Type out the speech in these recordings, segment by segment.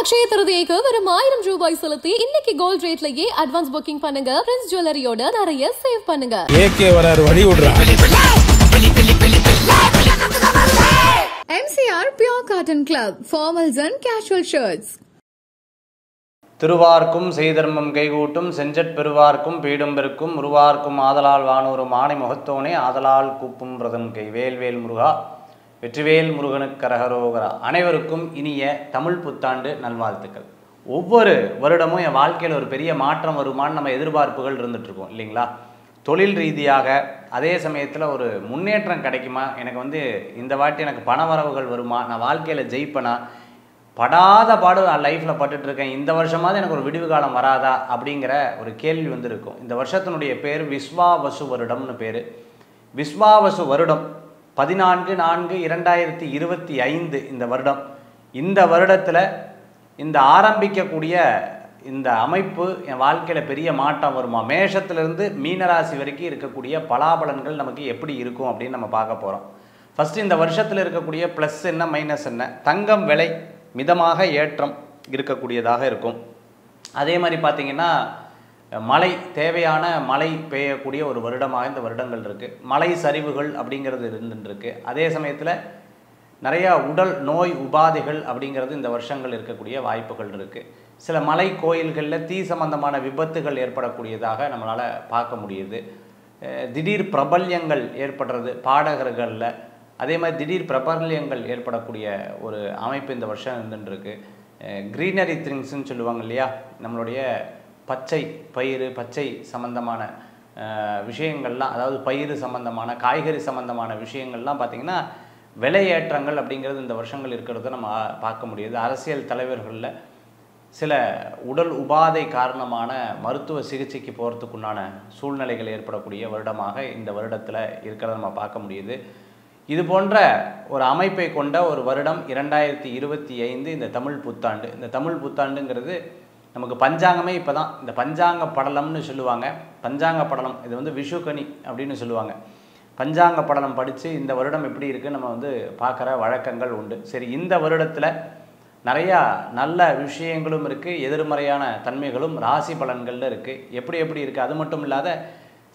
அக்ஷய திருதியைக்கு வெறும் 1000 ரூபாய் செலுத்தி இன்னைக்கு கோல்ட் ரேட்லயே அட்வான்ஸ் புக்கிங் பண்ணுங்க. பிரின்ஸ் ஜுவல்லரியோட நிறைய சேவ் பண்ணுங்க. ஏகே வராரு வழி விடுறா. MCR Pure Cotton Club, formals and casual shirts. திருவார்க்கும் செய்தர்மம் கைகூட்டும் செஞ்சற் பெருவார்க்கும் பீடும் பெருக்கும் உருவார்க்கும் ஆதலால் வானூரும் ஆணை முகத்தோனே ஆதலால் கூப்பும் பிரதம் கை வேல்வேல் முருகா வெற்றிவேல் முருகனுக்கு கரகரோகரா. அனைவருக்கும் இனிய தமிழ் புத்தாண்டு நல்வாழ்த்துக்கள். ஒவ்வொரு வருடமும் என் வாழ்க்கையில் ஒரு பெரிய மாற்றம் வருமானு நம்ம எதிர்பார்ப்புகள் இருந்துகிட்ருக்கோம் இல்லைங்களா? தொழில் ரீதியாக, அதே சமயத்தில் ஒரு முன்னேற்றம் கிடைக்குமா, எனக்கு இந்த வாட்டி எனக்கு பண வரவுகள் வருமா, நான் வாழ்க்கையில் ஜெயிப்பேனா, படாத பாடு நான் லைஃப்பில் பட்டுட்ருக்கேன், இந்த வருஷமாவது எனக்கு ஒரு விடிவு காலம் வராதா அப்படிங்கிற ஒரு கேள்வி இருக்கும். இந்த வருஷத்தினுடைய பேர் விஸ்வாவசு வருடம்னு பேர். விஸ்வாவசு வருடம் 14/4/2025 இந்த வருடம். இந்த வருடத்தில் இந்த ஆரம்பிக்கக்கூடிய இந்த அமைப்பு என் வாழ்க்கையில் பெரிய மாற்றம் வருமா, மேஷத்திலிருந்து மீனராசி வரைக்கும் இருக்கக்கூடிய பலாபலன்கள் நமக்கு எப்படி இருக்கும் அப்படின்னு நம்ம பார்க்க போகிறோம். ஃபஸ்ட்டு இந்த வருஷத்தில் இருக்கக்கூடிய ப்ளஸ் என்ன மைனஸ் என்ன. தங்கம் விலை மிதமாக ஏற்றம் இருக்கக்கூடியதாக இருக்கும். அதே மாதிரி பார்த்திங்கன்னா மழை, தேவையான மழை பெய்யக்கூடிய ஒரு வருடமாக இந்த வருடங்கள் இருக்குது. மழை சரிவுகள் அப்படிங்கிறது இருந்துருக்கு. அதே சமயத்தில் நிறையா உடல் நோய் உபாதைகள் அப்படிங்கிறது இந்த வருஷங்கள் இருக்கக்கூடிய வாய்ப்புகள் இருக்குது. சில மலை கோயில்களில் தீ சம்பந்தமான விபத்துகள் ஏற்படக்கூடியதாக நம்மளால் பார்க்க முடியுது. திடீர் பிரபல்யங்கள் ஏற்படுறது பாடகர்களில், அதே மாதிரி திடீர் பிரபல்யங்கள் ஏற்படக்கூடிய ஒரு அமைப்பு இந்த வருஷம் இருந்துருக்கு. க்ரீனரி திங்ஸ்ன்னு சொல்லுவாங்க இல்லையா, நம்மளுடைய பச்சை பயிறு, பச்சை சம்பந்தமான விஷயங்கள்லாம், அதாவது பயிறு சம்பந்தமான காய்கறி சம்பந்தமான விஷயங்கள்லாம் பார்த்திங்கன்னா விலையேற்றங்கள் அப்படிங்கிறது இந்த வருஷங்கள் இருக்கிறத நம்ம பார்க்க முடியுது. அரசியல் தலைவர்களில் சில உடல் உபாதை காரணமான மருத்துவ சிகிச்சைக்கு போகிறதுக்குண்டான சூழ்நிலைகள் ஏற்படக்கூடிய வருடமாக இந்த வருடத்தில் இருக்கிறத நம்ம பார்க்க முடியுது. இது போன்ற ஒரு அமைப்பை கொண்ட ஒரு வருடம் 2025 இந்த தமிழ் புத்தாண்டு. இந்த தமிழ் புத்தாண்டுங்கிறது நமக்கு பஞ்சாங்கமே இப்போ தான், இந்த பஞ்சாங்க படலம்னு சொல்லுவாங்க. பஞ்சாங்க படலம் இது விஷுக்கனி அப்படின்னு சொல்லுவாங்க. பஞ்சாங்க படலம் படித்து இந்த வருடம் எப்படி இருக்குது நம்ம பார்க்குற வழக்கங்கள் உண்டு. சரி, இந்த வருடத்தில் நிறையா நல்ல விஷயங்களும் இருக்குது, எதிர்மறையான தன்மைகளும் ராசி பலன்களில் இருக்குது. எப்படி இருக்குது அது மட்டும் இல்லாத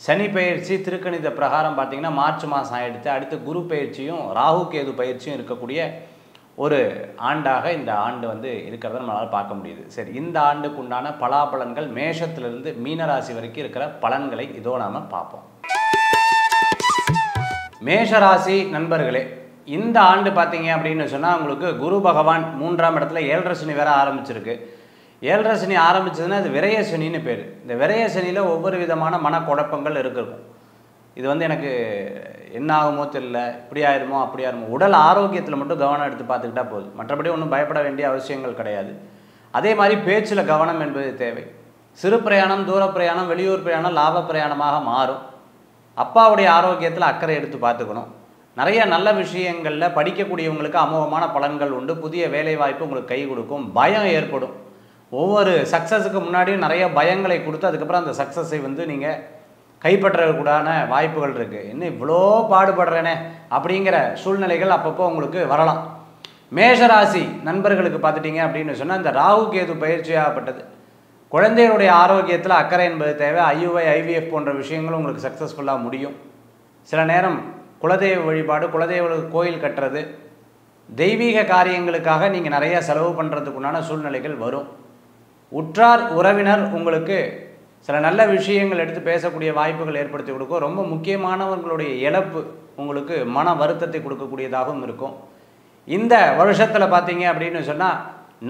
சனி பயிற்சி திருக்கணித பிரகாரம் பார்த்திங்கன்னா மார்ச் மாதம் ஆகிடுச்சு. அடுத்து குரு பயிற்சியும் ராகு கேது பயிற்சியும் இருக்கக்கூடிய ஒரு ஆண்டாக இந்த ஆண்டு இருக்கிறத நம்மளால் பார்க்க முடியுது. சரி, இந்த ஆண்டுக்கு உண்டான பலாபலன்கள் மேஷத்திலிருந்து மீனராசி வரைக்கும் இருக்கிற பலன்களை இதோ நாம் பார்ப்போம். மேஷராசி நண்பர்களே, இந்த ஆண்டு பார்த்தீங்க அப்படின்னு சொன்னால் உங்களுக்கு குரு பகவான் 3ஆம் இடத்துல 7.5 சனி வேற ஆரம்பிச்சிருக்கு. 7.5 சனி ஆரம்பிச்சதுன்னா அது விரய சனின்னு பேர். இந்த விரய சனியில் ஒவ்வொரு விதமான மனக்குழப்பங்கள் இருக்கும். இது எனக்கு என்ன ஆகுமோ தெரியல, இப்படி ஆயிருமோ அப்படி ஆயிருமோ. உடல் ஆரோக்கியத்தில் மட்டும் கவனம் எடுத்து பார்த்துக்கிட்டா போதும், மற்றபடி ஒன்றும் பயப்பட வேண்டிய அவசியங்கள் கிடையாது. அதே மாதிரி பேச்சில் கவனம் என்பது தேவை. சிறு பிரயாணம், தூர பிரயாணம், வெளியூர் பிரயாணம் லாப பிரயாணமாக மாறும். அப்பாவுடைய ஆரோக்கியத்தில் அக்கறை எடுத்து பார்த்துக்கணும். நிறைய நல்ல விஷயங்களில் படிக்கக்கூடியவங்களுக்கு அமோகமான பலன்கள் உண்டு. புதிய வேலை வாய்ப்பு உங்களுக்கு கை கொடுக்கும். பயம் ஏற்படும். ஒவ்வொரு சக்ஸஸுக்கு முன்னாடியும் நிறைய பயங்களை கொடுத்து அதுக்கப்புறம் அந்த சக்ஸஸை நீங்கள் கைப்பற்றக்கூடான வாய்ப்புகள் இருக்குது. இன்னும் இவ்வளோ பாடுபடுறேனே அப்படிங்கிற சூழ்நிலைகள் அப்பப்போ உங்களுக்கு வரலாம். மேஷராசி நண்பர்களுக்கு பார்த்துட்டிங்க அப்படின்னு சொன்னால் இந்த ராகு கேது பயிற்சியாகப்பட்டது. குழந்தைகளுடைய ஆரோக்கியத்தில் அக்கறை என்பது தேவை. IUI IVF போன்ற விஷயங்களும் உங்களுக்கு சக்ஸஸ்ஃபுல்லாக முடியும். சில நேரம் குலதெய்வ வழிபாடு, குலதெய்வ கோயில் கட்டுறது, தெய்வீக காரியங்களுக்காக நீங்கள் நிறையா செலவு பண்ணுறதுக்குண்டான சூழ்நிலைகள் வரும். உற்றார் உறவினர் உங்களுக்கு சில நல்ல விஷயங்கள் எடுத்து பேசக்கூடிய வாய்ப்புகள் ஏற்படுத்தி கொடுக்கும். ரொம்ப முக்கியமானவர்களுடைய இழப்பு உங்களுக்கு மன வருத்தத்தை கொடுக்கக்கூடியதாகவும் இருக்கும். இந்த வருஷத்தில் பார்த்தீங்க அப்படின்னு சொன்னால்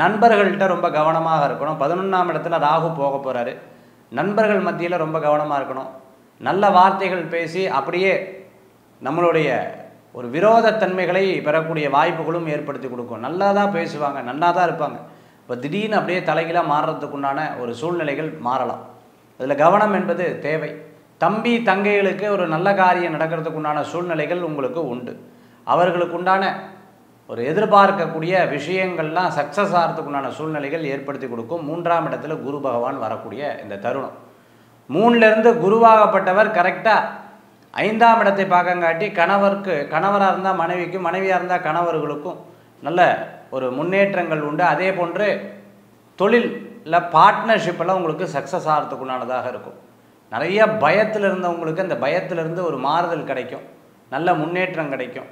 நண்பர்கள்ட்ட ரொம்ப கவனமாக இருக்கணும். 11ஆம் இடத்துல ராகு போக போகிறாரு. நண்பர்கள் மத்தியில் ரொம்ப கவனமாக இருக்கணும். நல்ல வார்த்தைகள் பேசி அப்படியே நம்மளுடைய ஒரு விரோதத்தன்மைகளை பெறக்கூடிய வாய்ப்புகளும் ஏற்படுத்தி கொடுக்கும். நல்லா தான் பேசுவாங்க, நல்லா தான் இருப்பாங்க. இப்போ திடீர்னு அப்படியே தலைகீழாக மாறுறதுக்குண்டான ஒரு சூழ்நிலைகள் மாறலாம். அதில் கவனம் என்பது தேவை. தம்பி தங்கைகளுக்கு ஒரு நல்ல காரியம் நடக்கிறதுக்குண்டான சூழ்நிலைகள் உங்களுக்கு உண்டு. அவர்களுக்கு உண்டான ஒரு எதிர்பார்க்கக்கூடிய விஷயங்கள்லாம் சக்ஸஸ் ஆகிறதுக்குண்டான சூழ்நிலைகள் ஏற்படுத்தி கொடுக்கும். 3ஆம் இடத்துல குரு பகவான் வரக்கூடிய இந்த தருணம். 3லேருந்து குருவாகப்பட்டவர் கரெக்டாக 5ஆம் இடத்தை பார்க்கங்காட்டி கணவராக இருந்தால் மனைவிக்கும், மனைவியாக இருந்தால் கணவர்களுக்கும் நல்ல ஒரு முன்னேற்றங்கள் உண்டு. அதே போன்று தொழிலில் பார்ட்னர்ஷிப்பெல்லாம் உங்களுக்கு சக்ஸஸ் ஆகிறதுக்குண்டானதாக இருக்கும். நிறைய பயத்தில் இருந்தவங்களுக்கு அந்த பயத்திலிருந்து ஒரு மாறுதல் கிடைக்கும், நல்ல முன்னேற்றம் கிடைக்கும்.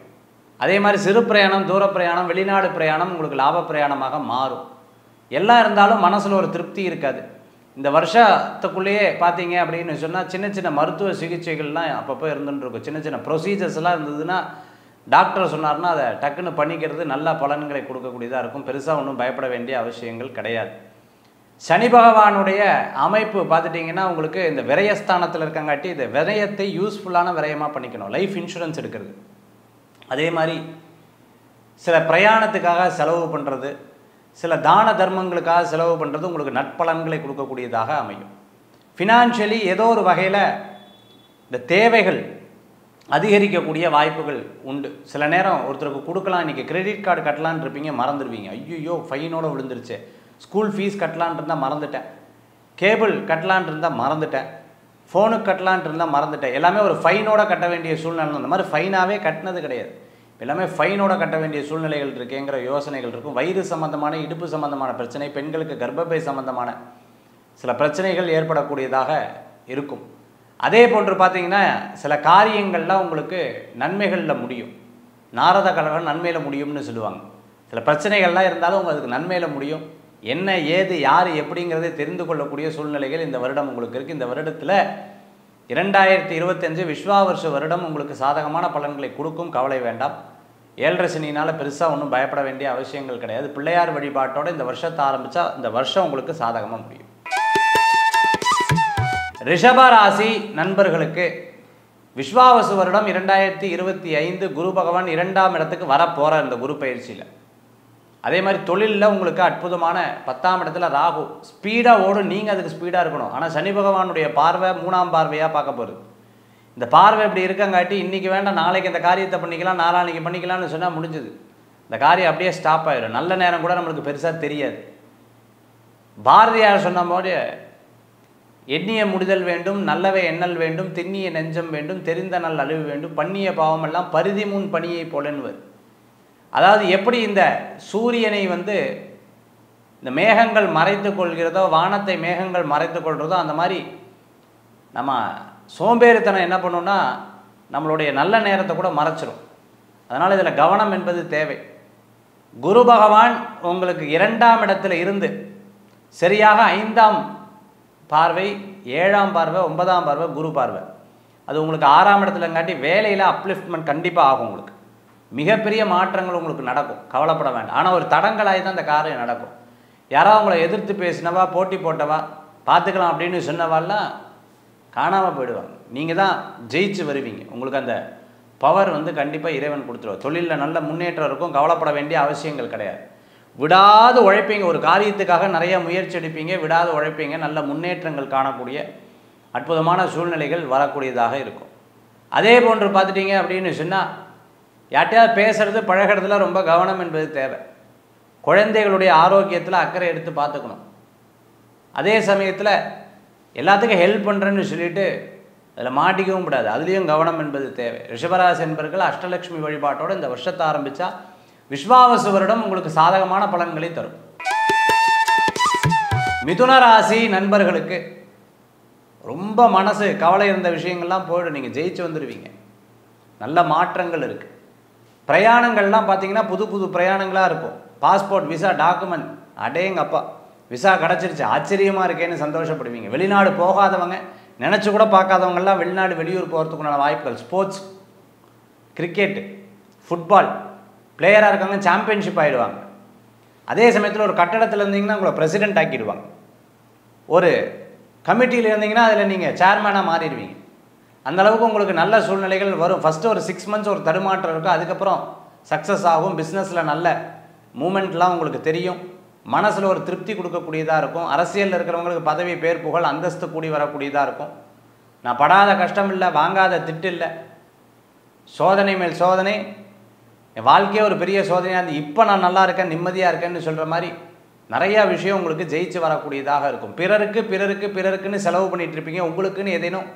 அதே மாதிரி சிறு பிரயாணம், தூர பிரயாணம், வெளிநாடு பிரயாணம் உங்களுக்கு லாப பிரயாணமாக மாறும். எல்லாம் இருந்தாலும் மனசில் ஒரு திருப்தி இருக்காது. இந்த வருஷத்துக்குள்ளேயே பார்த்தீங்க அப்படின்னு சொன்னால் சின்ன சின்ன மருத்துவ சிகிச்சைகள்லாம் அப்பப்போ இருந்துட்டுருக்கும். சின்ன சின்ன ப்ரொசீஜர்ஸ்லாம் இருந்ததுன்னா டாக்டர் சொன்னார்னா அதை டக்குன்னு பண்ணிக்கிறது நல்ல பலன்களை கொடுக்கக்கூடியதாக இருக்கும். பெருசாக ஒன்றும் பயப்பட வேண்டிய அவசியங்கள் கிடையாது. சனி பகவானுடைய அமைப்பு பார்த்துட்டிங்கன்னா உங்களுக்கு இந்த விரயஸ்தானத்தில் இருக்கங்காட்டி இந்த விரயத்தை யூஸ்ஃபுல்லான விரயமாக பண்ணிக்கணும். லைஃப் இன்சூரன்ஸ் எடுக்கிறது, அதே மாதிரி சில பிரயாணத்துக்காக செலவு பண்ணுறது, சில தான தர்மங்களுக்காக செலவு பண்ணுறது உங்களுக்கு நற்பலன்களை கொடுக்கக்கூடியதாக அமையும். ஃபினான்ஷியலி ஏதோ ஒரு வகையில் இந்த தேவைகள் அதிகரிக்கக்கூடிய வாய்ப்புகள் உண்டு. சில நேரம் ஒருத்தருக்கு கொடுக்கலாம், இன்றைக்கி கிரெடிட் கார்டு கட்டலான் இருப்பீங்க, மறந்துடுவீங்க. ஐயோ ஃபைனோடு விழுந்துருச்சு. ஸ்கூல் ஃபீஸ் கட்டலான் இருந்தால் மறந்துட்டேன், கேபிள் கட்டலான் இருந்தால் மறந்துட்டேன், ஃபோனுக்கு கட்டலான் இருந்தால் மறந்துட்டேன். எல்லாமே ஒரு ஃபைனோட கட்ட வேண்டிய சூழ்நிலை. அந்த மாதிரி ஃபைனாகவே கட்டினது கிடையாது, எல்லாமே ஃபைனோட கட்ட வேண்டிய சூழ்நிலைகள் இருக்குங்கிற யோசனைகள் இருக்கும். வயிறு சம்பந்தமான, இடுப்பு சம்பந்தமான பிரச்சனை, பெண்களுக்கு கர்ப்பப்பை சம்பந்தமான சில பிரச்சனைகள் ஏற்படக்கூடியதாக இருக்கும். அதே போன்று பார்த்தீங்கன்னா சில காரியங்கள்லாம் உங்களுக்கு நன்மைகளில் முடியும். நாரத கலகம் நன்மையில் முடியும்னு சொல்லுவாங்க. சில பிரச்சனைகள்லாம் இருந்தாலும் உங்களுக்கு நன்மையில் முடியும். என்ன ஏது யார் எப்படிங்கிறதை தெரிந்து கொள்ளக்கூடிய சூழ்நிலைகள் இந்த வருடம் உங்களுக்கு இருக்குது. இந்த வருடத்தில் 2025 விஸ்வாவர்ஷ வருடம் உங்களுக்கு சாதகமான பலன்களை கொடுக்கும், கவலை வேண்டாம். 7.5 சனியினால் பெருசாக ஒன்றும் பயப்பட வேண்டிய அவசியங்கள் கிடையாது. பிள்ளையார் வழிபாட்டோடு இந்த வருஷத்தை ஆரம்பித்தா இந்த வருஷம் உங்களுக்கு சாதகமாக முடியும். ரிஷப ராசி நண்பர்களுக்கு விஸ்வாவசு வருடம் 2025 குரு பகவான் 2ஆம் இடத்துக்கு வரப்போகிறார் இந்த குரு பயிற்சியில். அதே மாதிரி தொழிலில் உங்களுக்கு அற்புதமான 10ஆம் இடத்துல ராகு ஸ்பீடாக ஓடும், நீங்கள் அதுக்கு ஸ்பீடாக இருக்கணும். ஆனால் சனி பகவானுடைய பார்வை 3ஆம் பார்வையாக பார்க்க போகுது. இந்த பார்வை இப்படி இருக்கங்காட்டி இன்றைக்கி வேண்டாம், நாளைக்கு இந்த காரியத்தை பண்ணிக்கலாம், நாளான்னைக்கு பண்ணிக்கலாம்னு சொன்னால் முடிஞ்சுது. இந்த காரியம் அப்படியே ஸ்டாப் ஆகிடும். நல்ல நேரம் கூட நம்மளுக்கு பெருசாக தெரியாது. பாரதியார் சொன்ன போது எண்ணிய முடிதல் வேண்டும், நல்லவை எண்ணல் வேண்டும், திண்ணிய நெஞ்சம் வேண்டும், தெரிந்த நல் அழிவு வேண்டும், பண்ணிய பாவமெல்லாம் பரிதி முன் பணியை போலன்வர். அதாவது எப்படி இந்த சூரியனை இந்த மேகங்கள் மறைத்து கொள்கிறதோ, வானத்தை மேகங்கள் மறைத்து கொள்கிறதோ, அந்த மாதிரி நம்ம சோம்பேறித்தனம் என்ன பண்ணுன்னா நம்மளுடைய நல்ல நேரத்தை கூட மறைச்சிரும். அதனால் இதில் கவனம் என்பது தேவை. குரு பகவான் உங்களுக்கு 2ஆம் இடத்துல இருந்து சரியாக 5ஆம் பார்வை, 7ஆம் பார்வை, 9ஆம் பார்வை குரு பார்வை, அது உங்களுக்கு 6ஆம் இடத்துலங்காட்டி வேலையில் அப்லிஃப்ட்மெண்ட் கண்டிப்பாக ஆகும். உங்களுக்கு மிகப்பெரிய மாற்றங்கள் உங்களுக்கு நடக்கும், கவலைப்பட வேண்டாம். ஆனால் ஒரு தடங்களாகி தான் அந்த காரியம் நடக்கும். யாராவது உங்களை எதிர்த்து பேசினவா, போட்டி போட்டவா, பார்த்துக்கலாம் அப்படின்னு சொன்னவாலாம் காணாமல் போயிடுவாங்க. நீங்கள் தான் ஜெயிச்சு வருவீங்க. உங்களுக்கு அந்த பவர் கண்டிப்பாக இறைவன் கொடுத்துருவார். தொழிலில் நல்ல முன்னேற்றம் இருக்கும், கவலைப்பட வேண்டிய அவசியங்கள் கிடையாது. விடாது உழைப்பீங்க, ஒரு காரியத்துக்காக நிறைய முயற்சி எடுப்பீங்க, விடாது உழைப்பீங்க, நல்ல முன்னேற்றங்கள் காணக்கூடிய அற்புதமான சூழ்நிலைகள் வரக்கூடியதாக இருக்கும். அதே போன்று பார்த்துட்டீங்க அப்படின்னு சொன்னால் யார்ட்டையாவது பேசுகிறது பழகிறதுல ரொம்ப கவனம் என்பது தேவை. குழந்தைகளுடைய ஆரோக்கியத்தில் அக்கறை எடுத்து பார்த்துக்கணும். அதே சமயத்தில் எல்லாத்துக்கும் ஹெல்ப் பண்ணுறேன்னு சொல்லிட்டு அதில் மாட்டிக்கவும் கூடாது, அதுலேயும் கவனம் என்பது தேவை. ரிஷபராசி என்பர்கள் அஷ்டலட்சுமி வழிபாட்டோடு இந்த வருஷத்தை ஆரம்பித்தா விஸ்வாவசு வருடம் உங்களுக்கு சாதகமான பலன்களை தரும். மிதுன ராசி நண்பர்களுக்கு ரொம்ப மனசு கவலை இருந்த விஷயங்கள்லாம் போய்டும், நீங்கள் ஜெயிச்சு வந்துடுவீங்க. நல்ல மாற்றங்கள் இருக்குது. பிரயாணங்கள்லாம் பார்த்தீங்கன்னா புது புது பிரயாணங்களாக இருக்கும். பாஸ்போர்ட், விசா, டாக்குமெண்ட், அடேங்கப்பா விசா கிடச்சிருச்சு, ஆச்சரியமாக இருக்கேன்னு சந்தோஷப்படுவீங்க. வெளிநாடு போகாதவங்க, நினச்சி கூட பார்க்காதவங்கெல்லாம் வெளிநாடு வெளியூர் போகிறதுக்குண்டான வாய்ப்புகள். ஸ்போர்ட்ஸ், கிரிக்கெட்டு, ஃபுட்பால் பிளேயராக இருக்காங்க, சாம்பியன்ஷிப் ஆகிடுவாங்க. அதே சமயத்தில் ஒரு கட்டடத்தில் இருந்தீங்கன்னா உங்களை பிரசிடென்ட் ஆக்கிடுவாங்க. ஒரு கமிட்டியில் இருந்தீங்கன்னா அதில் நீங்கள் சேர்மேனாக மாறிடுவீங்க. அந்தளவுக்கு உங்களுக்கு நல்ல சூழ்நிலைகள் வரும். ஃபஸ்ட்டு ஒரு 6 months ஒரு தடுமாற்றம் இருக்கும், அதுக்கப்புறம் சக்ஸஸ் ஆகும். பிஸ்னஸில் நல்ல மூமெண்ட்லாம் உங்களுக்கு தெரியும். மனசில் ஒரு திருப்தி கொடுக்கக்கூடியதாக இருக்கும். அரசியலில் இருக்கிறவங்களுக்கு பதவி, பேர், புகழ், அந்தஸ்து கூடி வரக்கூடியதாக இருக்கும். நான் படாத கஷ்டம் இல்லை, வாங்காத திட்டு இல்லை, சோதனை மேல் சோதனை, என் வாழ்க்கையே ஒரு பெரிய சோதனையாக இருந்து இப்போ நான் நல்லா இருக்கேன், நிம்மதியாக இருக்கேன்னு சொல்கிற மாதிரி நிறையா விஷயம் உங்களுக்கு ஜெயிச்சு வரக்கூடியதாக இருக்கும். பிறருக்கு பிறருக்கு பிறருக்குன்னு செலவு பண்ணிகிட்டு இருப்பீங்க, உங்களுக்குன்னு ஏதேனும்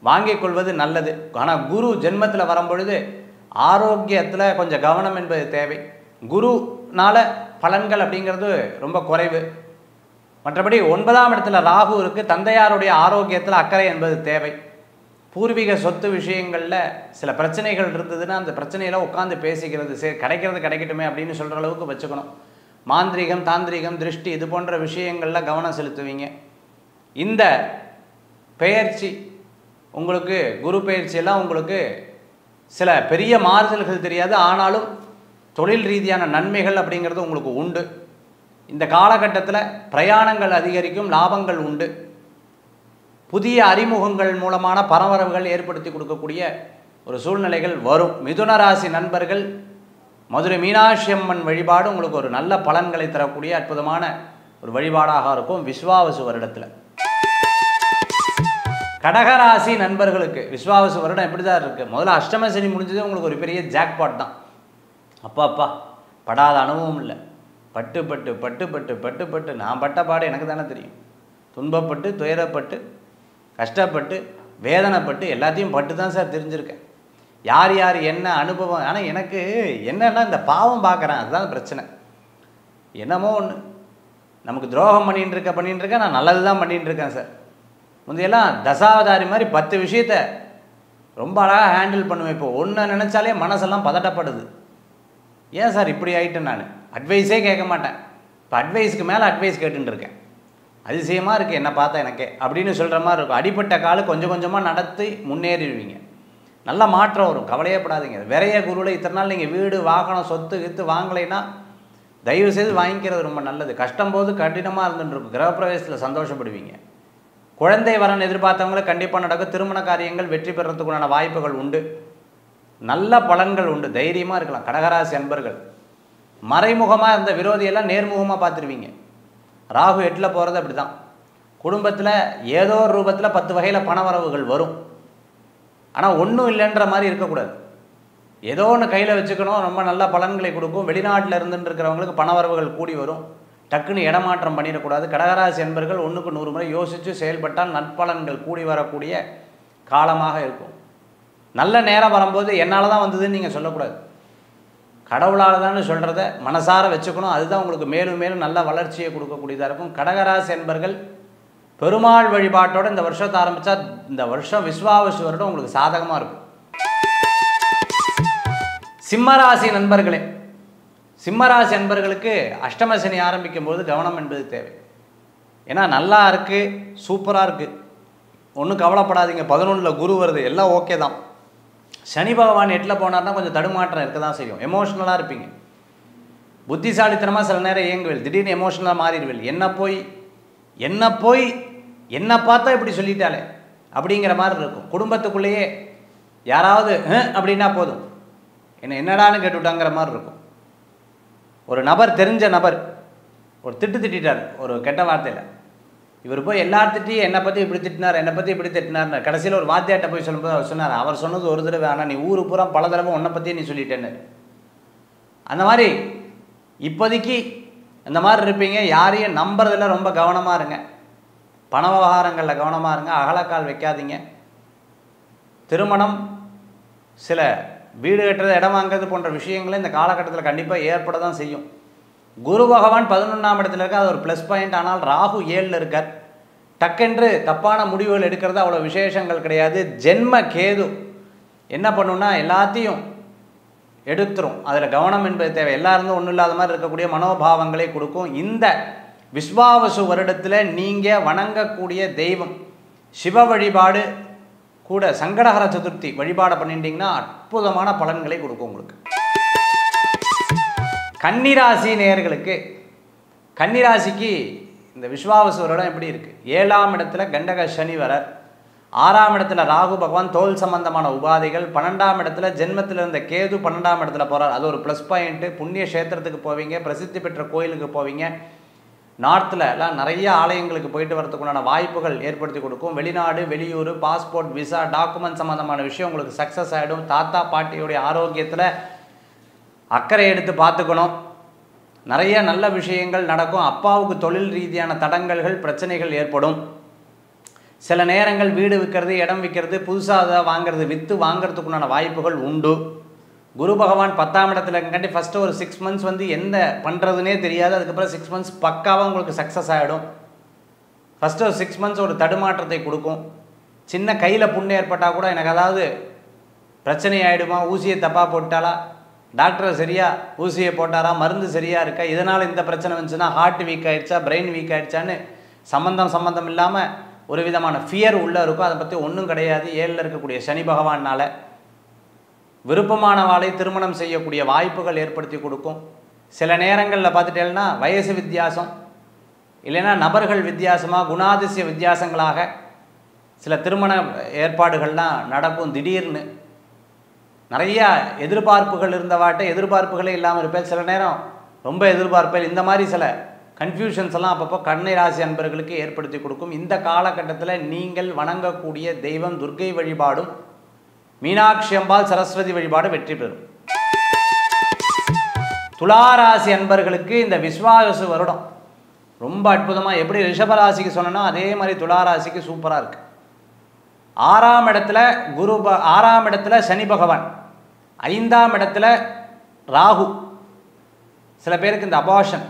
வாங்கிக் கொள்வது நல்லது. ஆனால் குரு ஜென்மத்தில் வரும்பொழுது ஆரோக்கியத்தில் கொஞ்சம் கவனம் என்பது தேவை. குருனால் பலன்கள் அப்படிங்கிறது ரொம்ப குறைவு. மற்றபடி 9ஆம் இடத்துல ராகு இருக்குது. தந்தையாருடைய ஆரோக்கியத்தில் அக்கறை என்பது தேவை. பூர்வீக சொத்து விஷயங்களில் சில பிரச்சனைகள் இருந்ததுன்னா அந்த பிரச்சனையில் உட்காந்து பேசிக்கிறது, சரி கிடைக்கிறது கிடைக்கட்டுமே அப்படின்னு சொல்கிற அளவுக்கு வச்சுக்கணும். மாந்திரீகம், தாந்திரீகம், திருஷ்டி இது போன்ற விஷயங்களில் கவனம் செலுத்துவீங்க. இந்த பெயர்ச்சி உங்களுக்கு, குரு பெயர்ச்சியெல்லாம் உங்களுக்கு சில பெரிய மாறுதல்கள் தெரியாது, ஆனாலும் தொழில் ரீதியான நன்மைகள் அப்படிங்கிறது உங்களுக்கு உண்டு. இந்த காலகட்டத்தில் பிரயாணங்கள் அதிகரிக்கும், லாபங்கள் உண்டு. புதிய அறிமுகங்கள் மூலமான பரவரவுகள் ஏற்படுத்தி கொடுக்கக்கூடிய ஒரு சூழ்நிலைகள் வரும். மிதுன ராசி நண்பர்கள், மதுரை மீனாட்சி அம்மன் வழிபாடு உங்களுக்கு ஒரு நல்ல பலன்களை தரக்கூடிய அற்புதமான ஒரு வழிபாடாக இருக்கும் விஸ்வாவசு வருடத்தில். கடகராசி நண்பர்களுக்கு விஸ்வாவசு வருடம் எப்படி தான் இருக்குது? முதல்ல அஷ்டம சனி முடிஞ்சது உங்களுக்கு ஒரு பெரிய ஜாக்பாட் தான். அப்பா படாத அனுபவம் இல்லை. பட்டு பட்டு பட்டு பட்டு பட்டு பட்டு நான் பட்ட பாடு எனக்கு தானே தெரியும். துன்பப்பட்டு, துயரப்பட்டு, கஷ்டப்பட்டு, வேதனைப்பட்டு, எல்லாத்தையும் பட்டு தான் சார் தெரிஞ்சிருக்கேன். யார் யார் என்ன அனுபவம். ஆனால் எனக்கு என்னன்னா இந்த பாவம் பார்க்குறேன், அதுதான் பிரச்சனை. என்னமோ ஒன்று நமக்கு துரோகம் பண்ணிட்டு இருக்கேன், நான் நல்லது தான் பண்ணிட்டு இருக்கேன் சார். முந்தையெல்லாம் தசாவதாரி மாதிரி 10 விஷயத்தை ரொம்ப அழகாக ஹேண்டில் பண்ணுவேன். இப்போ ஒன்று நினச்சாலே மனசெல்லாம் பதட்டப்படுது. ஏன் சார் இப்படி ஆகிட்டேன்? நான் அட்வைஸே கேட்க மாட்டேன். இப்போ அட்வைஸுக்கு மேலே அட்வைஸ் கேட்டுருக்கேன். அதிசயமாக இருக்குது என்னை பார்த்தா எனக்கே அப்படின்னு சொல்கிற மாதிரி இருக்கும். அடிப்பட்ட காலு கொஞ்சம் கொஞ்சமாக நடத்தி முன்னேறிடுவீங்க. நல்ல மாற்றம் வரும், கவலையே படாதீங்க. விரைய குருவில் இத்தனை நாள் நீங்கள் வீடு, வாகனம், சொத்து கித்து வாங்கலைன்னா தயவுசெய்து வாங்கிக்கிறது ரொம்ப நல்லது. கஷ்டம் போது கடினமாக இருந்துட்டுருக்கும். கிரகப்பிரவேசத்தில் சந்தோஷப்படுவீங்க. குழந்தை வரன் எதிர்பார்த்தவங்களுக்கு கண்டிப்பாக நடக்கும். திருமண காரியங்கள் வெற்றி பெறத்துக்குண்டான வாய்ப்புகள் உண்டு. நல்ல பலன்கள் உண்டு. தைரியமாக இருக்கலாம். கடகராசி அன்பர்கள், மறைமுகமாக இருந்த விரோதியெல்லாம் நேர்முகமாக பார்த்துருவீங்க. ராகு 8ல் போகிறது அப்படி தான். குடும்பத்தில் ஏதோ ஒரு ரூபத்தில் 10 வகையில் பண வரவுகள் வரும். ஆனால் ஒன்றும் இல்லைன்ற மாதிரி இருக்கக்கூடாது. ஏதோ ஒன்று கையில் வச்சுக்கணும். ரொம்ப நல்ல பலன்களை கொடுக்கும். வெளிநாட்டில் இருந்துட்டு இருக்கிறவங்களுக்கு பண வரவுகள் கூடி வரும். டக்குன்னு இடமாற்றம் பண்ணிடக்கூடாது. கடகராசி என்பர்கள் 1க்கு 100 முறை யோசித்து செயல்பட்டால் நற்பலன்கள் கூடி வரக்கூடிய காலமாக இருக்கும். நல்ல நேரம் வரும்போது என்னால் தான் வந்ததுன்னு நீங்கள் சொல்லக்கூடாது. கடவுளால் தான் சொல்கிறத மனசார வச்சுக்கணும். அதுதான் உங்களுக்கு மேலும் மேலும் நல்ல வளர்ச்சியை கொடுக்கக்கூடியதாக இருக்கும். கடகராசி என்பர்கள் பெருமாள் வழிபாட்டோடு இந்த வருஷத்தை ஆரம்பித்தா இந்த வருஷம் விஸ்வாவசு வருடம் உங்களுக்கு சாதகமாக இருக்கும். சிம்மராசி நண்பர்களே, சிம்மராசி நண்பர்களுக்கு அஷ்டம சனி ஆரம்பிக்கும் போது கவனம் என்பது தேவை. ஏன்னா நல்லா இருக்குது, சூப்பராக இருக்குது, ஒன்றும் கவலைப்படாதீங்க. 11ல் குரு வருது, எல்லாம் ஓகே தான். சனி பகவான் 8ல் போனார்னா கொஞ்சம் தடுமாற்றம் இருக்க தான் செய்யும். எமோஷ்னலாக இருப்பீங்க. புத்திசாலித்தனமாக சில நேரம் இயங்குவேல், திடீர்னு எமோஷ்னலாக மாறிடுவேல். என்ன போய் என்ன பார்த்தா இப்படி சொல்லிட்டாலே அப்படிங்கிற மாதிரி இருக்கும். குடும்பத்துக்குள்ளேயே யாராவது அப்படின்னா போதும் என்னடான்னு கேட்டுவிட்டாங்கிற மாதிரி இருக்கும். ஒரு நபர், தெரிஞ்ச நபர் ஒரு திட்டிட்டார் ஒரு கெட்ட வார்த்தையில். இவர் போய் எல்லார்த்திட்டையும் என்னை பற்றி இப்படி திட்டினார், என்னை பற்றி இப்படி திட்டினார்னு கடைசியில் ஒரு வாத்தியாட்ட போய் சொல்லும்போது அவர் சொன்னார், அவர் சொன்னது ஒரு தடவை, ஆனால் நீ ஊரு பூரா பல தடவை உன்னை பற்றியே நீ சொல்லிட்டேன்னு. அந்த மாதிரி இப்போதைக்கு இந்த மாதிரி இருப்பீங்க. யாரையும் நம்புறதில் ரொம்ப கவனமாக இருங்க. பண விவகாரங்களில் கவனமாக இருங்க. அகலக்கால் வைக்காதீங்க. திருமணம், சில வீடு கட்டுறது, இடம் வாங்குறது போன்ற விஷயங்களும் இந்த காலகட்டத்தில் கண்டிப்பாக ஏற்பட தான் செய்யும். குரு பகவான் 11ஆம் இடத்துல இருக்க, அது ஒரு ப்ளஸ் பாயிண்ட். ஆனால் ராகு 7ல் இருக்கார். டக்கென்று தப்பான முடிவுகள் எடுக்கிறது அவ்வளோ விசேஷங்கள் கிடையாது. ஜென்ம கேது என்ன பண்ணுன்னா எல்லாத்தையும் எடுத்துரும். அதில் கவனம் என்பது தேவை. எல்லாருந்தும் ஒன்றும் இல்லாத மாதிரி இருக்கக்கூடிய மனோபாவங்களை கொடுக்கும். இந்த விஸ்வாவசு வருடத்தில் நீங்கள் வணங்கக்கூடிய தெய்வம் சிவ வழிபாடு கூட சங்கடஹர சதுர்த்தி வழிபாடு பண்ணிட்டீங்கன்னா அற்புதமான பலன்களை கொடுக்கும் உங்களுக்கு. கன்னிராசி நேயர்களுக்கு, கன்னிராசிக்கு இந்த விஸ்வாவசு வருடம் எப்படி இருக்குது? 7ஆம் இடத்துல கண்டக சனி வரார். 6ஆம் இடத்துல ராகு பகவான், தோல் சம்பந்தமான உபாதைகள். 12ஆம் இடத்துல ஜென்மத்தில் இருந்த கேது 12ஆம் இடத்துல போகிறார். அது ஒரு ப்ளஸ் பாயிண்ட்டு. புண்ணிய கஷேத்திரத்துக்கு போவீங்க, பிரசித்தி பெற்ற கோயிலுக்கு போவீங்க. நார்த்தில் எல்லாம் நிறைய ஆலயங்களுக்கு போயிட்டு வரதுக்குண்டான வாய்ப்புகள் ஏற்படுத்தி கொடுக்கும். வெளிநாடு, வெளியூர், பாஸ்போர்ட், விசா, டாக்குமெண்ட் சம்மந்தமான விஷயம் உங்களுக்கு சக்ஸஸ் ஆகிடும். தாத்தா பாட்டியுடைய ஆரோக்கியத்தில் அக்கறை எடுத்து பார்த்துக்கணும். நிறைய நல்ல விஷயங்கள் நடக்கும். அப்பாவுக்கு தொழில் ரீதியான தடங்கல்கள், பிரச்சனைகள் ஏற்படும். சில நேரங்கள் வீடு விற்கிறது, இடம் விற்கிறது, புதுசாக வாங்கிறது, விற்று வாங்கிறதுக்குண்டான வாய்ப்புகள் உண்டு. குரு பகவான் 10ஆம் இடத்துல இருக்காண்டி ஃபஸ்ட்டு ஒரு 6 மந்த்ஸ் என்ன பண்ணுறதுனே தெரியாது. அதுக்கப்புறம் 6 மந்த்ஸ் பக்காவாக உங்களுக்கு சக்ஸஸ் ஆகிடும். ஃபஸ்ட்டு ஒரு 6 months ஒரு தடுமாற்றத்தை கொடுக்கும். சின்ன கையில் புண்ணு ஏற்பட்டால் கூட எனக்கு அதாவது பிரச்சனை ஆகிடுமா, ஊசியை தப்பாக போட்டாலா, டாக்டர் சரியாக ஊசியை போட்டாரா, மருந்து சரியாக இருக்கா, இதனால் இந்த பிரச்சனை வந்துச்சுன்னா ஹார்ட் வீக் ஆகிடுச்சா, பிரெயின் வீக் ஆகிடுச்சான்னு சம்மந்தம் இல்லாமல் ஒரு விதமான ஃபியர் உள்ளே இருக்கும். அதை பற்றி ஒன்றும் கிடையாது. 7ல் இருக்கக்கூடிய சனி பகவானால் விருப்பமானவாளை திருமணம் செய்யக்கூடிய வாய்ப்புகள் ஏற்படுத்தி கொடுக்கும். சில நேரங்களில் பார்த்துட்டேன்னா வயசு வித்தியாசம் இல்லைன்னா நபர்கள் வித்தியாசமாக குணாதிசய வித்தியாசங்களாக சில திருமண ஏற்பாடுகள்லாம் நடக்கும். திடீர்னு நிறையா எதிர்பார்ப்புகள் இருந்தவாட்ட எதிர்பார்ப்புகளே இல்லாமல் இருப்பேன். சில நேரம் ரொம்ப எதிர்பார்ப்பேன். இந்த மாதிரி சில கன்ஃபியூஷன்ஸ் எல்லாம் அப்பப்போ கன்னை ராசி அன்பர்களுக்கு ஏற்படுத்தி கொடுக்கும். இந்த காலகட்டத்தில் நீங்கள் வணங்கக்கூடிய தெய்வம் துர்க்கை வழிபாடும் மீனாட்சி அம்பாள் சரஸ்வதி வழிபாடு வெற்றி பெறும். துளாராசி அன்பர்களுக்கு இந்த விஸ்வாவசு வருடம் ரொம்ப அற்புதமாக எப்படி ரிஷபராசிக்கு சொன்னனோ அதே மாதிரி துளாராசிக்கு சூப்பராக இருக்குது. 6ஆம் இடத்துல 6ஆம் இடத்துல சனி பகவான், 5ஆம் இடத்துல ராகு. சில பேருக்கு இந்த அபார்ஷன்,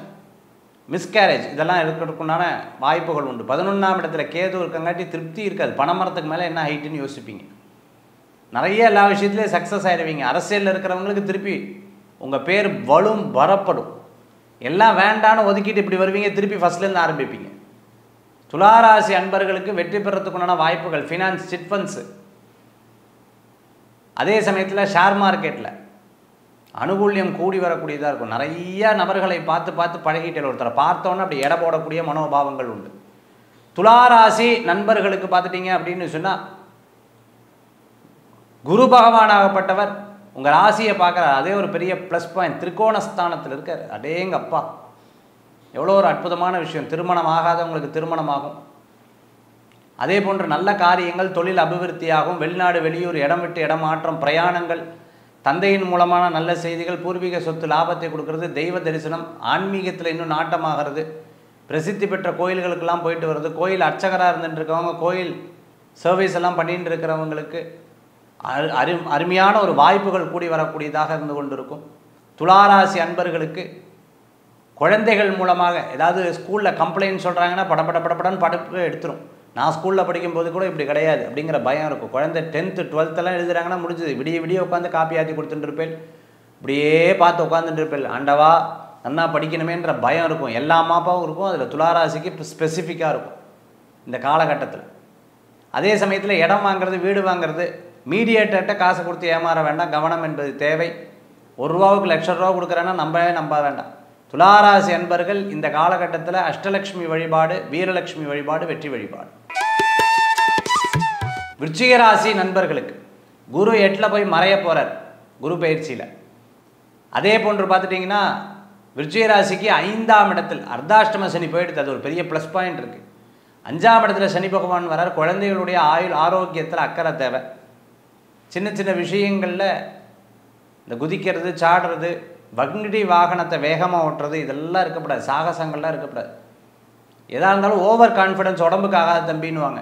மிஸ்கேரேஜ் இதெல்லாம் இருக்கிறதுக்குண்டான வாய்ப்புகள் உண்டு. 11ஆம் இடத்துல கேது இருக்கங்காட்டி திருப்தி இருக்காது. பணமரத்துக்கு மேலே என்ன ஹைட்டுன்னு யோசிப்பீங்க. நிறைய எல்லா விஷயத்துலேயும் சக்ஸஸ் ஆகிடுவீங்க. அரசியலில் இருக்கிறவங்களுக்கு திருப்பி உங்கள் பேர் வலும் வரப்படும். எல்லாம் வேண்டான்னு ஒதுக்கிட்டு இப்படி வருவீங்க, திருப்பி ஃபஸ்ட்லேருந்து ஆரம்பிப்பீங்க. துளாராசி அன்பர்களுக்கு வெற்றி பெறத்துக்குண்டான வாய்ப்புகள் ஃபினான்ஸ், சிட் ஃபண்ட்ஸு, அதே சமயத்தில் ஷேர் மார்க்கெட்டில் அனுகூல்யம் கூடி வரக்கூடியதாக இருக்கும். நிறைய நபர்களை பார்த்து பழகிட்டே ஒருத்தரை பார்த்தோன்னே அப்படி எடை போடக்கூடிய மனோபாவங்கள் உண்டு. துளாராசி நண்பர்களுக்கு பார்த்துட்டீங்க அப்படின்னு சொன்னால் குரு பகவானாகப்பட்டவர் உங்கள் ராசியை பார்க்குறாரு. அதே ஒரு பெரிய ப்ளஸ் பாயிண்ட். திரிகோணஸ்தானத்தில் இருக்கார். அடேங்கப்பா, எவ்வளோ ஒரு அற்புதமான விஷயம். திருமணம் ஆகாதவங்களுக்கு திருமணமாகும். அதே போன்று நல்ல காரியங்கள், தொழில் அபிவிருத்தியாகும். வெளிநாடு வெளியூர் இடம் விட்டு இடம் மாற்றம், பிரயாணங்கள், தந்தையின் மூலமான நல்ல செய்திகள், பூர்வீக சொத்து லாபத்தை கொடுக்கறது, தெய்வ தரிசனம், ஆன்மீகத்தில் இன்னும் நாட்டமாகிறது, பிரசித்தி பெற்ற கோயில்களுக்கெல்லாம் போயிட்டு வருது, கோயில் அர்ச்சகராக இருந்துட்டு இருக்கவங்க, கோயில் சர்வீஸ் எல்லாம் பண்ணிட்டு இருக்கிறவங்களுக்கு அருமையான ஒரு வாய்ப்புகள் கூடி வரக்கூடியதாக இருந்து கொண்டிருக்கும். துளாராசி அன்பர்களுக்கு குழந்தைகள் மூலமாக ஏதாவது ஸ்கூலில் கம்ப்ளைண்ட் சொல்கிறாங்கன்னா படப்படன்னு படிப்பு எடுத்துரும். நான் ஸ்கூலில் படிக்கும்போது கூட இப்படி கிடையாது அப்படிங்கிற பயம் இருக்கும். குழந்தை 10th 12th எழுதுறாங்கன்னா முடிஞ்சது. விடிய உட்காந்து காப்பி ஆற்றி கொடுத்துட்டு இருப்பேன். இப்படியே பார்த்து உட்காந்துட்டு இருப்பேன். ஆண்டவா நன்னா படிக்கணுமேன்ற பயம் இருக்கும். எல்லா அம்மாப்பாவும் இருக்கும். அதில் துளாராசிக்கு ஸ்பெசிஃபிக்காக இருக்கும் இந்த காலகட்டத்தில். அதே சமயத்தில் இடம் வாங்கிறது, வீடு வாங்கிறது, மீடியேட்டர்கிட்ட காசு கொடுத்து ஏமாற வேண்டாம். கவனம் என்பது தேவை. ₹1 லட்சம் கொடுக்குறேன்னா நம்ப வேண்டாம். துளாராசி அன்பர்கள் இந்த காலகட்டத்தில் அஷ்டலட்சுமி வழிபாடு, வீரலட்சுமி வழிபாடு வெற்றி வழிபாடு. விருச்சிக ராசி நண்பர்களுக்கு குரு 8ல் போய் மறைய போகிறார் குரு பயிற்சியில். அதே போன்று பார்த்துட்டிங்கன்னா விருச்சிக ராசிக்கு 5ஆம் இடத்தில் அர்த்தாஷ்டம சனி போயிடுது. அது ஒரு பெரிய ப்ளஸ் பாயிண்ட் இருக்குது. 5ஆம் இடத்துல சனி பகவான் வரார். குழந்தைகளுடைய ஆரோக்கியத்தில் அக்கறை தேவை. சின்ன விஷயங்களில் இந்த குதிக்கிறது, சாடுறது, வண்டி வாகனத்தை வேகமாக ஓட்டுறது இதெல்லாம் இருக்கக்கூடாது. சாகசங்கள்லாம் இருக்கக்கூடாது. எதாக இருந்தாலும் ஓவர் கான்ஃபிடென்ஸ் உடம்புக்கு ஆகாத தம்பின்னுவாங்க.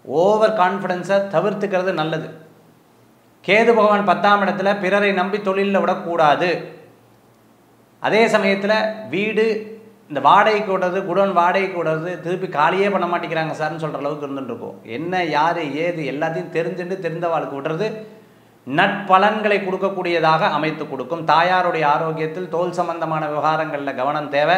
ஓவர் கான்ஃபிடென்ஸை தவிர்த்துக்கிறது நல்லது. கேது பகவான் 10ஆம் இடத்துல பிறரை நம்பி தொழிலில் விடக்கூடாது. அதே சமயத்தில் வீடு இந்த வாடகைக்கு விடுறது, குடோன் வாடகைக்கு விடுறது, திருப்பி காலியே பண்ண மாட்டேங்கிறாங்க சார்னு சொல்கிற அளவுக்கு இருந்துட்டுருக்கோம். என்ன யார் ஏது எல்லாத்தையும் தெரிந்தவாளுக்கு விடுறது நட்பலன்களை கொடுக்கக்கூடியதாக அமைத்து கொடுக்கும். தாயாருடைய ஆரோக்கியத்தில், தோல் சம்பந்தமான விவகாரங்களில் கவனம் தேவை.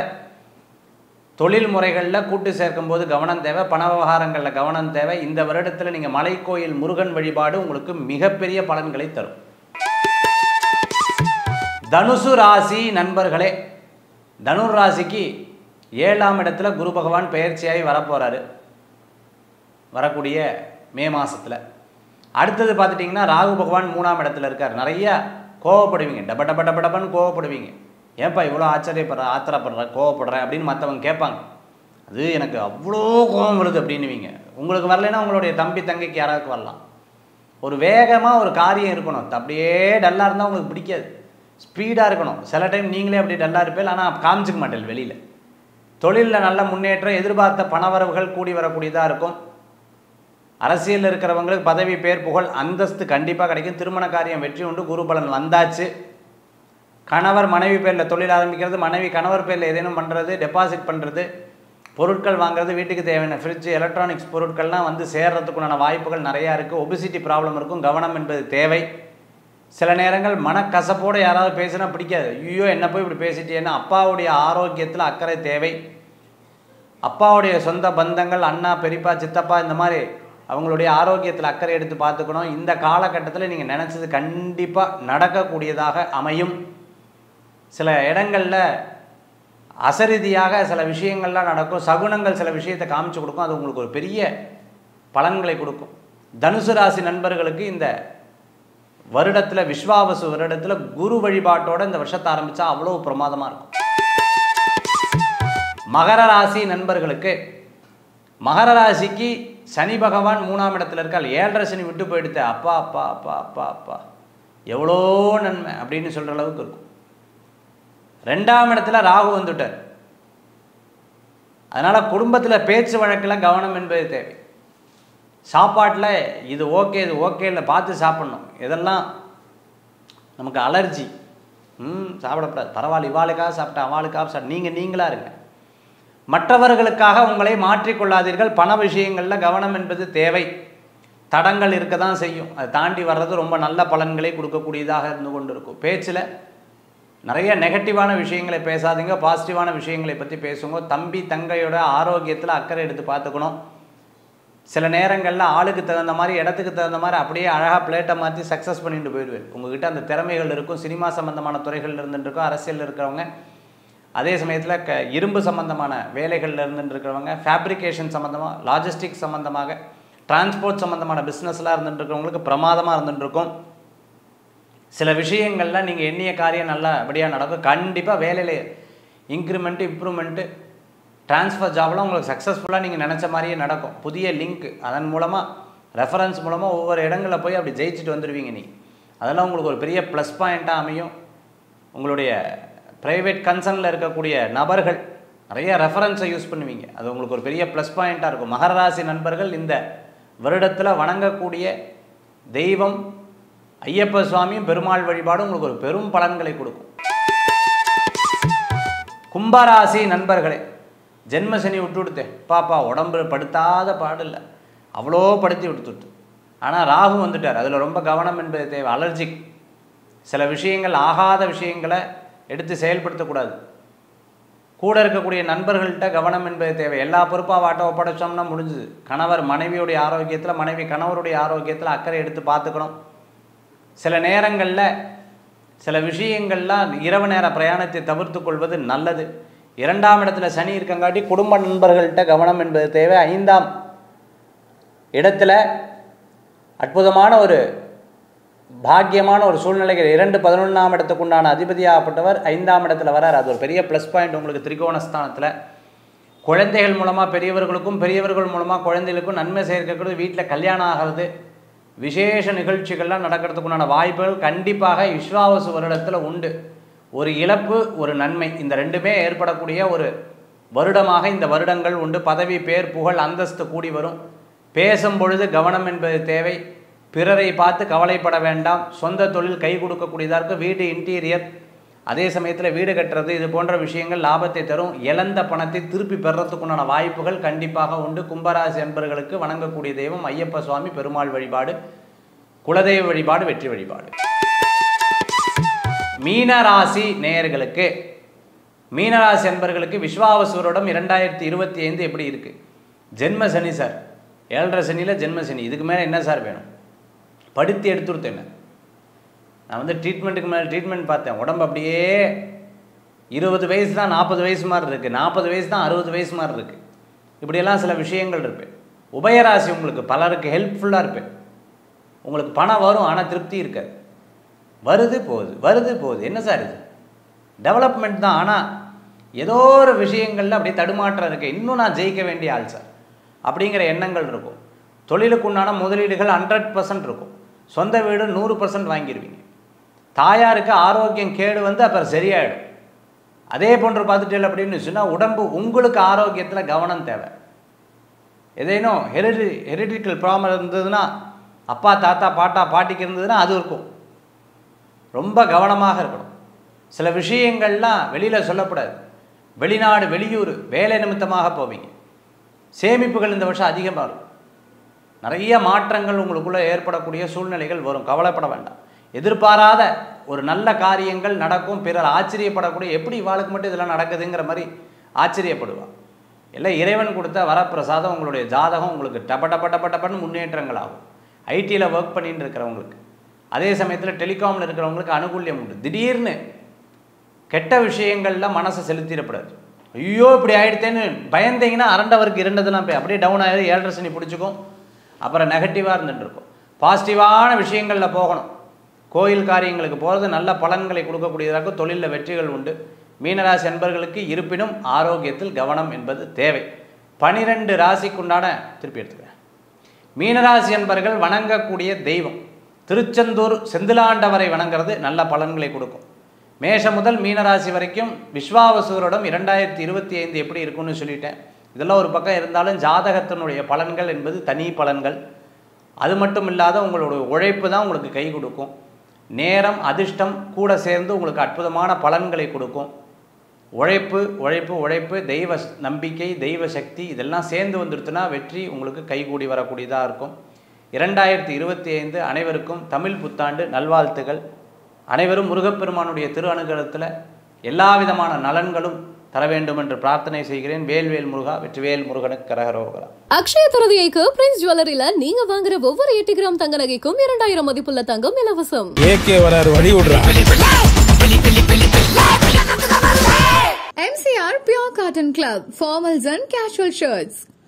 தொழில் முறைகளில் கூட்டு சேர்க்கும் போது கவனம் தேவை. பண விவகாரங்களில் கவனம் தேவை. இந்த வருடத்தில் நீங்கள் மலைக்கோயில் முருகன் வழிபாடு உங்களுக்கு மிகப்பெரிய பலன்களை தரும். தனுசு ராசி நண்பர்களே, தனுர் ராசிக்கு 7ஆம் இடத்துல குரு பகவான் பெயர்ச்சியாகி வரப்போகிறாரு வரக்கூடிய மே மாதத்தில். அடுத்தது பார்த்துட்டிங்கன்னா ராகு பகவான் 3ஆம் இடத்துல இருக்கார். நிறையா கோவப்படுவீங்க, டபன்னு கோவப்படுவீங்க. ஏன்ப்பா இவ்வளோ ஆத்திரப்படுற கோவப்படுறேன் அப்படின்னு மற்றவங்க கேட்பாங்க. அது எனக்கு அவ்வளோ கோபம் வருது அப்படின்னுவீங்க. உங்களுக்கு வரலைன்னா உங்களுடைய தம்பி தங்கைக்கு யாராவது வரலாம். ஒரு வேகமாக ஒரு காரியம் இருக்கணும். அப்படியே டல்லாக இருந்தால் உங்களுக்கு பிடிக்காது. ஸ்பீடாக இருக்கணும். சில டைம் நீங்களே அப்படி டல்லாக இருப்பேன், ஆனால் காமிச்சிக்க மாட்டேன் வெளியில். தொழிலில் நல்ல முன்னேற்றம், எதிர்பார்த்த பணவரவுகள் கூடி வரக்கூடியதாக இருக்கும். அரசியலில் இருக்கிறவங்களுக்கு பதவி, பேர், புகழ், அந்தஸ்து கண்டிப்பாக கிடைக்கும். திருமண காரியம் வெற்றி உண்டு. குருபலன் வந்தாச்சு. கணவர் மனைவி பேரில் தொழில் ஆரம்பிக்கிறது, மனைவி கணவர் பேரில் ஏதேனும் பண்ணுறது, டெபாசிட் பண்ணுறது, பொருட்கள் வாங்குறது, வீட்டுக்கு தேவையான ஃப்ரிட்ஜ், எலக்ட்ரானிக்ஸ் பொருட்கள்லாம் வந்து சேர்றதுக்குண்டான வாய்ப்புகள் நிறையா இருக்குது. ஒபிசிட்டி ப்ராப்ளம் இருக்கும், கவனம் என்பது தேவை. சில நேரங்கள் மனக்கசப்போடு யாராவது பேசினா பிடிக்காது. ஐயோ என்ன போய் இப்படி பேசிட்டேன்னா, அப்பாவுடைய ஆரோக்கியத்தில் அக்கறை தேவை. அப்பாவுடைய சொந்த பந்தங்கள், அண்ணா, பெரியப்பா, சித்தப்பா, இந்த மாதிரி அவங்களுடைய ஆரோக்கியத்தில் அக்கறை எடுத்து பார்த்துக்கணும். இந்த காலகட்டத்தில் நீங்கள் நினச்சது கண்டிப்பாக நடக்கக்கூடியதாக அமையும். சில இடங்களில் அசரீதியாக சில விஷயங்கள்லாம் நடக்கும். சகுனங்கள் சில விஷயத்தை காமிச்சு கொடுக்கும். அது உங்களுக்கு ஒரு பெரிய பலன்களை கொடுக்கும். தனுசு ராசி நண்பர்களுக்கு இந்த வருடத்தில், விஸ்வாவசு வருடத்தில் குரு வழிபாட்டோட இந்த வருஷத்தை ஆரம்பித்தா அவ்வளோ பிரமாதமாக இருக்கும். மகர ராசி நண்பர்களுக்கு, மகர ராசிக்கு சனி பகவான் 3ஆம் இடத்துல இருக்கால். 7.5 சனி விட்டு போயிடுத்து. அப்பா அப்பா அப்பா அப்பா அப்பா எவ்வளோ நன்மை அப்படின்னு சொல்கிற அளவுக்கு இருக்கும். 2ஆம் இடத்துல ராகு வந்துட்டார். அதனால் குடும்பத்தில் பேச்சு வழக்கில் கவனம் என்பது தேவை. சாப்பாட்டில் இது ஓகே, இது ஓகே இல்லை, பார்த்து சாப்பிட்ணும். இதெல்லாம் நமக்கு அலர்ஜி, சாப்பிடக்கூடாது, பரவாயில்ல, இவாளுக்காக சாப்பிட்டா, அவளுக்காக சாப்பிட்டா, நீங்களாக இருங்க. மற்றவர்களுக்காக உங்களை மாற்றிக்கொள்ளாதீர்கள். பண விஷயங்களில் கவனம் என்பது தேவை. தடங்கள் இருக்க தான் செய்யும். அதை தாண்டி வர்றது ரொம்ப நல்ல பலன்களை கொடுக்கக்கூடியதாக இருந்து கொண்டு இருக்கும். பேச்சில் நிறைய நெகட்டிவான விஷயங்களை பேசாதீங்க, பாசிட்டிவான விஷயங்களை பற்றி பேசுங்க. தம்பி தங்கையோட ஆரோக்கியத்தில் அக்கறை எடுத்து பார்த்துக்கணும். சில நேரங்களில் ஆளுக்கு தகுந்த மாதிரி, இடத்துக்கு தகுந்த மாதிரி அப்படியே அழகாக பிளேட்டை மாற்றி சக்ஸஸ் பண்ணிட்டு போயிடுவேன். உங்கள்கிட்ட அந்த திறமைகள் இருக்கும். சினிமா சம்மந்தமான துறைகளில் இருந்துட்டுருக்கோம், அரசியலில் இருக்கிறவங்க, அதே சமயத்தில் இரும்பு சம்மந்தமான வேலைகளில் இருந்துட்டுருக்கிறவங்க, ஃபேப்ரிகேஷன் சம்மந்தமாக, லாஜிஸ்டிக் சம்மந்தமாக, டிரான்ஸ்போர்ட் சம்மந்தமான பிஸ்னஸ்லாம் இருந்துட்டுருக்கிறவங்களுக்கு பிரமாதமாக இருந்துட்டுருக்கும். சில விஷயங்கள்லாம் நீங்கள் எண்ணிய காரியம் நல்லபடியாக நடக்கும். கண்டிப்பாக வேலையில் இன்க்ரிமெண்ட்டு, இம்ப்ரூவ்மெண்ட்டு, ட்ரான்ஸ்ஃபர் ஜாப்லாம் உங்களுக்கு சக்ஸஸ்ஃபுல்லாக நீங்கள் நினச்ச மாதிரியே நடக்கும். புதிய லிங்க், அதன் மூலமாக ரெஃபரன்ஸ் மூலமாக ஒவ்வொரு இடங்களில் போய் அப்படி ஜெயிச்சுட்டு வந்துடுவீங்க. நீங்கள் அதெல்லாம் உங்களுக்கு ஒரு பெரிய ப்ளஸ் பாயிண்ட்டாக அமையும். உங்களுடைய ப்ரைவேட் கன்சர்னில் இருக்கக்கூடிய நபர்கள் நிறைய ரெஃபரன்ஸை யூஸ் பண்ணுவீங்க. அது உங்களுக்கு ஒரு பெரிய ப்ளஸ் பாயிண்ட்டாக இருக்கும். மகர ராசி நண்பர்கள் இந்த வருடத்தில் வணங்கக்கூடிய தெய்வம் ஐயப்ப சுவாமியும் பெருமாள் வழிபாடும் உங்களுக்கு ஒரு பெரும் பலன்களை கொடுக்கும். கும்பராசி நண்பர்களே, ஜென்மசனி விட்டு விடுத்தேன் பாப்பா, உடம்பு படுத்தாத பாடில்லை, அவ்வளோ படுத்தி விடுத்துட்டு. ஆனால் ராகு வந்துட்டார். அதில் ரொம்ப கவனம் என்பது தேவை. அலர்ஜிக், சில விஷயங்கள், ஆகாத விஷயங்களை எடுத்து செயல்படுத்தக்கூடாது. கூட இருக்கக்கூடிய நண்பர்கள்ட்ட கவனம் என்பது தேவை. எல்லா பொறுப்பாக வாட்ட ஒப்படைச்சோம்னா முடிஞ்சுது. கணவர் மனைவியுடைய ஆரோக்கியத்தில், மனைவி கணவருடைய ஆரோக்கியத்தில் அக்கறை எடுத்து பார்த்துக்கணும். சில நேரங்களில் சில விஷயங்கள்லாம் இரவு நேர பிரயாணத்தை தவிர்த்து கொள்வது நல்லது. 2ஆம் இடத்துல சனி இருக்கங்காட்டி குடும்ப நண்பர்கள்ட்ட கவனம் என்பது தேவை. 5ஆம் இடத்துல அற்புதமான ஒரு பாக்கியமான ஒரு சூழ்நிலைகள். 2-11ஆம் இடத்துக்கு உண்டான அதிபதியாகப்பட்டவர் 5ஆம் இடத்துல வரார். அது ஒரு பெரிய ப்ளஸ் பாயிண்ட் உங்களுக்கு திரிகோணஸ்தானத்தில். குழந்தைகள் மூலமாக பெரியவர்களுக்கும், பெரியவர்கள் மூலமாக குழந்தைகளுக்கும் நன்மை சேர்க்கக்கூடிய, வீட்டில் கல்யாணம் ஆகிறது, விசேஷ நிகழ்ச்சிகள்லாம் நடக்கிறதுக்குண்டான வாய்ப்புகள் கண்டிப்பாக விஸ்வாவசு வருடத்தில் உண்டு. ஒரு இழப்பு, ஒரு நன்மை, இந்த ரெண்டுமே ஏற்படக்கூடிய ஒரு வருடமாக இந்த வருடங்கள் உண்டு. பதவி, பேர், புகழ், அந்தஸ்து கூடி வரும். பேசும் பொழுது கவனம் என்பது தேவை. பிறரை பார்த்து கவலைப்பட வேண்டாம். சொந்த தொழில் கை கொடுக்கக்கூடியதாக இருக்கும். வீடு இன்டீரியர், அதே சமயத்தில் வீடு கட்டுறது, இது போன்ற விஷயங்கள் லாபத்தை தரும். இழந்த பணத்தை திருப்பி பெறத்துக்குண்டான வாய்ப்புகள் கண்டிப்பாக உண்டு. கும்பராசி என்பவர்களுக்கு வணங்கக்கூடிய தெய்வம் ஐயப்ப சுவாமி, பெருமாள் வழிபாடு, குலதெய்வ வழிபாடு, வெற்றி வழிபாடு. மீனராசி நேயர்களுக்கு, மீனராசி என்பவர்களுக்கு விஸ்வாவசூரோடம் 2025 எப்படி இருக்குது? ஜென்ம சனி சார், 7.5 சனியில் ஜென்ம சனி. இதுக்கு மேலே என்ன சார் வேணும்? படுத்தி எடுத்துருத்தேன். நான் வந்து ட்ரீட்மெண்ட்டுக்கு மேலே ட்ரீட்மெண்ட் பார்த்தேன். உடம்பு அப்படியே 20 வயசு தான் 40 வயசு மாதிரி இருக்குது, 40 வயசு தான் 60 வயசு மாதிரி இருக்குது. இப்படியெல்லாம் சில விஷயங்கள் இருப்பேன். உபயராசி உங்களுக்கு பலருக்கு ஹெல்ப்ஃபுல்லாக இருப்பேன். உங்களுக்கு பணம் வரும், ஆனால் திருப்தி இருக்காது. வருது போகுது, வருது போகுது. என்ன சார் இது? டெவலப்மெண்ட் தான், ஆனால் ஏதோ ஒரு விஷயங்களில் அப்படியே தடுமாற்றம் இருக்குது. இன்னும் நான் ஜெயிக்க வேண்டிய ஆள் சார் அப்படிங்கிற எண்ணங்கள் இருக்கும். தொழிலுக்குண்டான முதலீடுகள் 100% இருக்கும். சொந்த வீடு 100% வாங்கிடுவீங்க. தாயாருக்கு ஆரோக்கியம் கேடு வந்து அப்புறம் சரியாயிடும். அதே போன்று பார்த்துட்டு அப்படின்னு சொன்னால் உடம்பு உங்களுக்கு ஆரோக்கியத்தில் கவனம் தேவை. ஏதேனும் ஹெரிடிட்டல் ப்ராப்ளம் இருந்ததுன்னா, அப்பா தாத்தா பாட்டா பாட்டிக்கு இருந்ததுன்னா அது இருக்கும். ரொம்ப கவனமாக இருக்கணும். சில விஷயங்கள்லாம் வெளியில் சொல்லக்கூடாது. வெளிநாடு வெளியூர் வேலை நிமித்தமாக போவீங்க. சேமிப்புகள் இந்த வருஷம் அதிகமாக இருக்கும். நிறைய மாற்றங்கள் உங்களுக்குள்ளே ஏற்படக்கூடிய சூழ்நிலைகள் வரும். கவலைப்பட வேண்டாம். எதிர்பாராத ஒரு நல்ல காரியங்கள் நடக்கும். பிறர் ஆச்சரியப்படக்கூடிய எப்படி இவாளுக்கு மட்டும் இதெல்லாம் நடக்குதுங்கிற மாதிரி ஆச்சரியப்படுவாள். எல்லாம் இறைவன் கொடுத்த வரப்பிரசாதம். உங்களுடைய ஜாதகம் உங்களுக்கு டப்பன்னு முன்னேற்றங்கள் ஆகும். ஐடியில் ஒர்க் பண்ணிட்டு இருக்கிறவங்களுக்கு, அதே சமயத்தில் டெலிகாமில் இருக்கிறவங்களுக்கு அனுகூல்யம் உண்டு. திடீர்னு கெட்ட விஷயங்களில் மனசை செலுத்திடப்படாது. ஐயோ இப்படி ஆகிடுத்தேன்னு பயந்தீங்கன்னா அரண்டவருக்கு இருந்ததுலாம் போய் அப்படியே டவுன் ஆகிடு. 7.5 சனி பிடிச்சிக்கும். அப்புறம் நெகட்டிவாக இருந்துட்டுருக்கும். பாசிட்டிவான விஷயங்களில் போகணும். கோயில் காரியங்களுக்கு போகிறது நல்ல பலன்களை கொடுக்கக்கூடியதாக. தொழிலில் வெற்றிகள் உண்டு. மீனராசி அன்பர்களுக்கு இருப்பினும் ஆரோக்கியத்தில் கவனம் என்பது தேவை. 12 ராசிக்குண்டான திருப்பி எடுத்துக்கிறேன். மீனராசி அன்பர்கள் வணங்கக்கூடிய தெய்வம் திருச்செந்தூர் செந்திலாண்டவரை வணங்குறது நல்ல பலன்களை கொடுக்கும். மேஷம் முதல் மீனராசி வரைக்கும் விஸ்வாவசுவரிடம் 2025 எப்படி இருக்குன்னு சொல்லிட்டேன். இதெல்லாம் ஒரு பக்கம் இருந்தாலும் ஜாதகத்தினுடைய பலன்கள் என்பது தனி பலன்கள். அது மட்டும் இல்லாத உங்களுடைய உழைப்பு தான் உங்களுக்கு கை கொடுக்கும். நேரம் அதிர்ஷ்டம் கூட சேர்ந்து உங்களுக்கு அற்புதமான பலன்களை கொடுக்கும். உழைப்பு உழைப்பு உழைப்பு, தெய்வ நம்பிக்கை, தெய்வ சக்தி இதெல்லாம் சேர்ந்து வந்துடுத்துனா வெற்றி உங்களுக்கு கைகூடி வரக்கூடியதாக இருக்கும். 2025 அனைவருக்கும் தமிழ் புத்தாண்டு நல்வாழ்த்துகள். அனைவரும் முருகப்பெருமானுடைய திரு அனுகிரகத்தில் எல்லா விதமான நலன்களும் தர வேண்டும் என்று பிரார்த்தனை செய்கிறேன். வேல்வேல் முருகா, வெற்றிவேல் முருகனுக்கு கரகரோகரா. அக்ஷய திருதியைக்கு பிரின்ஸ் ஜுவல்லரியில நீங்க வாங்குற ஒவ்வொரு 8 கிராம் தங்க நகைக்கும் 2000 மதிப்புள்ள தங்கம் இலவசம். MCR Pure Cotton Club, formals and casual shirts.